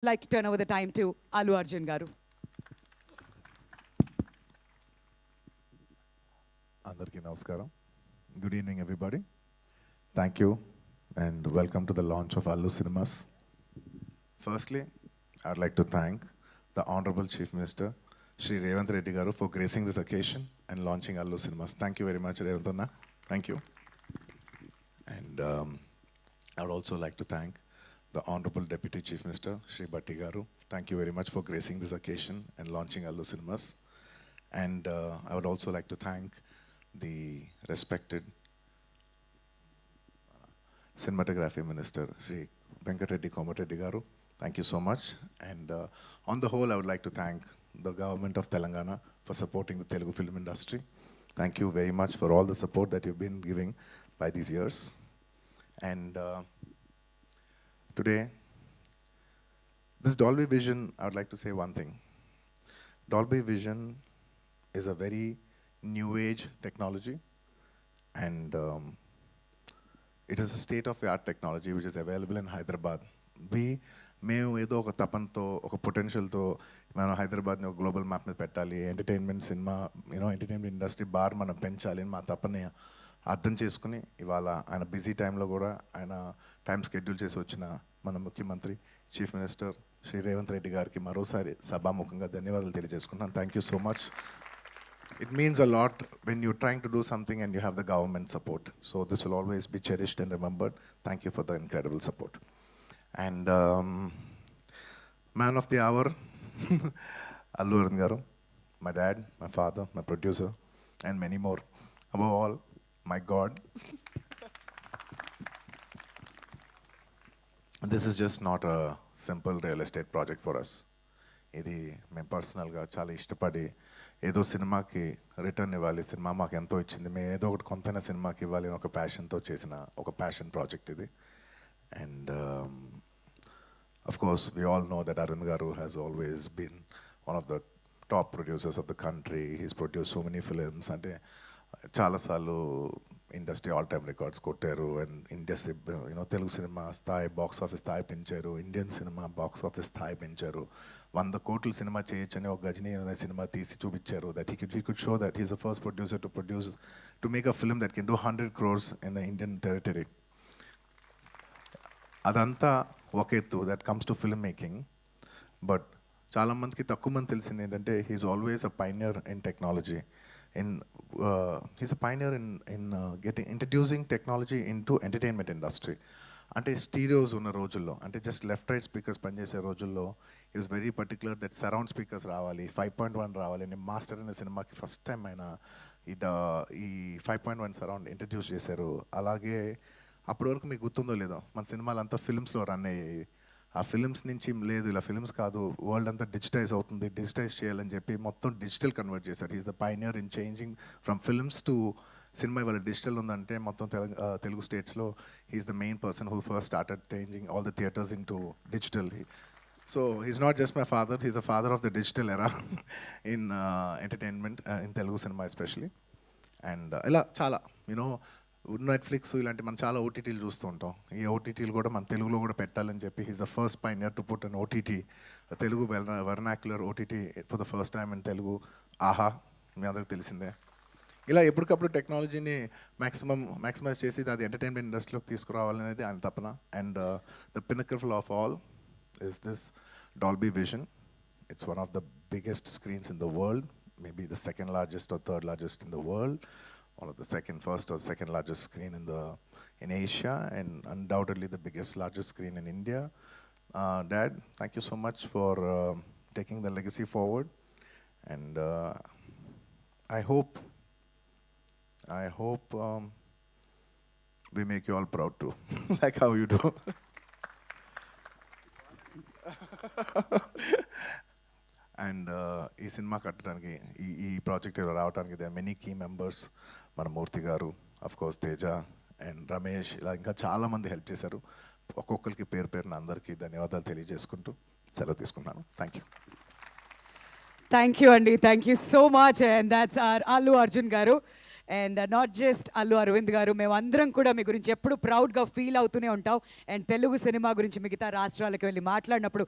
like to turn over the time to Allu Arjun garu. అందరికీ నమస్కారం. Good evening, everybody. Thank you and welcome to the launch of Allu Cinemas. Firstly, I'd like to thank the Honorable Chief Minister, Shri Revanth Reddy garu, for gracing this occasion and launching Allu Cinemas. Thank you very much, Revanth Anna. Thank you. And I would also like to thank the Honorable Deputy Chief Minister, Shri Bhatti garu. Thank you very much for gracing this occasion and launching Allu Cinemas. And I would also like to thank the respected cinematography minister, Sri Venkatreddy Komareddy garu. Thank you so much. And on the whole, I would like to thank the government of Telangana for supporting the Telugu film industry. Thank you very much for all the support that you've been giving by these years. And today, this Dolby Vision, I would like to say one thing. Dolby Vision is a very new age technology, and it is a state of the art technology which is available in Hyderabad. మేము ఏదో ఒక తపనతో ఒక పొటెన్షియల్తో మనం హైదరాబాద్ని ఒక global map మీద పెట్టాలి, entertainment cinema entertainment industry bar మనం పెంచాలి అని మా తపని అర్థం చేసుకుని ఇవాళ ఆయన బిజీ టైంలో కూడా ఆయన టైం షెడ్యూల్ చేసి వచ్చిన మన ముఖ్యమంత్రి చీఫ్ మినిస్టర్ శ్రీ రేవంత్ రెడ్డి గారికి మరోసారి సభాముఖంగా ధన్యవాదాలు తెలియజేసుకుంటున్నాను. Thank you so much. It means a lot when you're trying to do something and you have the government support. So this will always be cherished and remembered. Thank you for the incredible support. And man of the hour, Allu Arjun garu, my dad, my father, my producer, and many more. Above all, my God. This is just not a simple real estate project for us. ఇది మేము పర్సనల్గా చాలా ఇష్టపడి ఏదో సినిమాకి return ఇవ్వాలి, cinema మాకు ఎంతో ఇచ్చింది, మేము ఏదో ఒకటి కొంతైనా సినిమాకి ఇవ్వాలి అని ఒక ప్యాషన్తో చేసిన ఒక ప్యాషన్ ప్రాజెక్ట్ ఇది. And of course we all know that Arun garu has always been one of the top producers of the country. He's produce so many films. అంటే చాలాసార్లు ఇండస్ట్రీ ఆల్ టైమ్ రికార్డ్స్ కొట్టారు. అండ్ ఇండస్ట్రీ తెలుగు సినిమా స్థాయి box office స్థాయి పెంచారు, Indian cinema box office స్థాయి పెంచారు. 100 కోట్ల cinema చేయొచ్చని ఒక గజనీ అనే సినిమా తీసి చూపించారు. That he could show that he's the first producer to make a film that can do 100 crores in the Indian territory. అదంతా ఒక ఎత్తు, that comes to film making. But చాలామందికి తక్కువ మంది తెలిసింది ఏంటంటే he's always a pioneer in technology. He's a pioneer in introducing technology into entertainment industry. అంటే స్టీరియోస్ ఉన్న రోజుల్లో, అంటే జస్ట్ లెఫ్ట్ రైట్ స్పీకర్స్ పనిచేసే రోజుల్లో is very particular that surround speakers రావాలి, 5.1 రావాలి అని మాస్టర్ అనే సినిమాకి ఫస్ట్ టైం ఆయన ఈ 5.1 సరౌండ్ ఇంట్రడ్యూస్ చేశారు. అలాగే అప్పటి వరకు మీకు గుర్తుందో లేదో మన సినిమాలు అంతా ఫిల్మ్స్లో రన్ అయ్యాయి. ఆ ఫిల్మ్స్ నుంచి లేదు ఇలా ఫిల్మ్స్ కాదు, వరల్డ్ అంతా డిజిటైజ్ అవుతుంది, డిజిటైజ్ చేయాలని చెప్పి మొత్తం డిజిటల్ కన్వర్ట్ చేశారు. Is the pioneer in changing from films to cinema. ఇవాళ డిజిటల్ ఉందంటే మొత్తం తెలుగు స్టేట్స్లో he's the main person who first started changing all the theatres into digital. So he's not just my father, he's the father of the digital era in entertainment in Telugu cinema especially. And ఇలా చాలా Netflix ఇలాంటి మనం చాలా ఓటీటీలు చూస్తూ ఉంటాం. ఈ ఓటీటీలు కూడా మన తెలుగులో కూడా పెట్టాలని చెప్పి he's the first pioneer to put an OTT, Telugu vernacular OTT for the first time in Telugu. ఆహా, మీ అందరికి తెలిసిందే. ఇలా ఎప్పటికప్పుడు టెక్నాలజీని మ్యాక్సిమైజ్ చేసి అది ఎంటర్టైన్మెంట్ ఇండస్ట్రీలోకి తీసుకురావాలనేది ఆయన తపన. And the pinnacle of all is this Dolby Vision. It's one of the biggest screens in the world, maybe the second largest or third largest in the world. One of the first or second largest screen in Asia, and undoubtedly the largest screen in India. Dad, thank you so much for taking the legacy forward, and I hope we make you all proud too, like how you do. And ఈ cinema కట్టడానికి ఈ project రావడానికి they many key members. మన మూర్తి గారు, of course Teja and Ramesh, ఇలా ఇంకా చాలామంది help చేశారు. ఒక్కొక్కరికి పేరు పేరున అందరికీ ధన్యవాదాలు తెలియజేసుకుంటూ సెలవు తీసుకున్నాను. Thank you. Thank you, Andy. Thank you so much. And that's our Allu Arjun garu. And not just Allu Aravind garu, మేమందరం కూడా మీ గురించి ఎప్పుడు ప్రౌడ్గా ఫీల్ అవుతూనే ఉంటాం. అండ్ తెలుగు సినిమా గురించి మిగతా రాష్ట్రాలకు వెళ్ళి మాట్లాడినప్పుడు